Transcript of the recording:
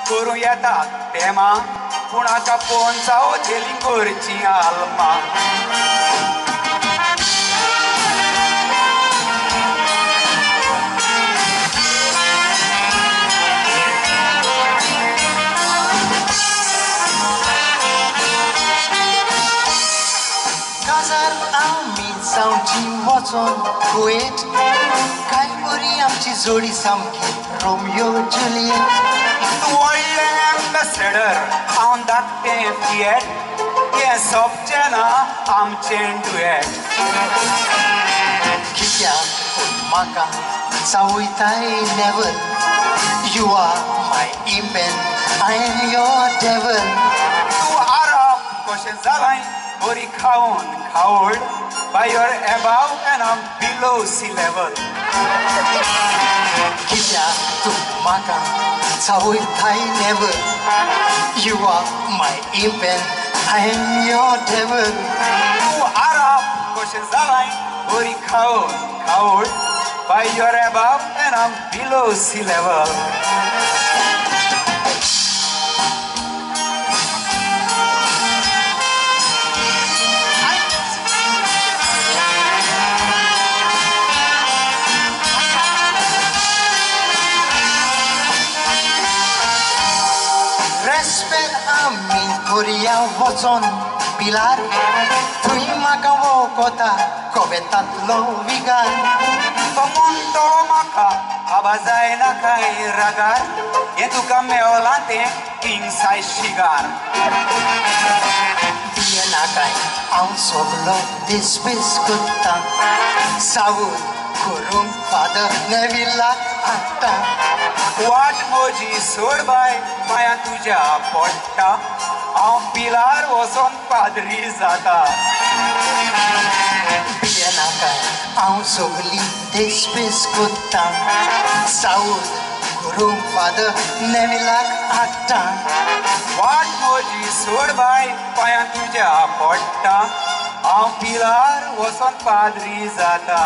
करूं येता तेमा कुणाका पोवन जावचेली करची आलमा Gazar आमी जावची वचोन कुवेट काय बरी आमची जोडी सामकी रोमियो जुलियट व्हडले एम्बेसेडर हांव धाकटें फिएट हें सोबचें ना आमचें डुएट कित्याक पूण म्हाका जावयताय नेवर यू आर माय इम्पेन आय एम योर डेवल तूं आरप कशें जालाय बरी खावन खावड By your above and I'm below sea level कित्याक तूं म्हाका जावयताय नेवर यू आर माय इम्पेन आय एम योर डेवल तूं आरप कशें जालाय बरी खावन खावड By your above and I'm below sea level Respect आमी कोरिया वचोन पिलार थंय म्हाका वळखता कोबेतांतलो विगार तो म्हणटलो म्हाका आबा जायना काय रागार हें तुका मेवलां तें किंग सायज शिगार दियना काय हांव सगलो देस्पेस करता सावून करूंक फादर नेविलाक हाडटा वाट म्हजी सोड बाय पांयां तुज्या पडटा हांव पिलार वचोन पाद्री जाता दियना काय हांव सगली देस्पेस करता सावून करूंक फादर नेविलाक हाडटा वाट म्हजी सोड बाय पांयां तुज्या पडटा हांव पिलार वचोन पाद्री जाता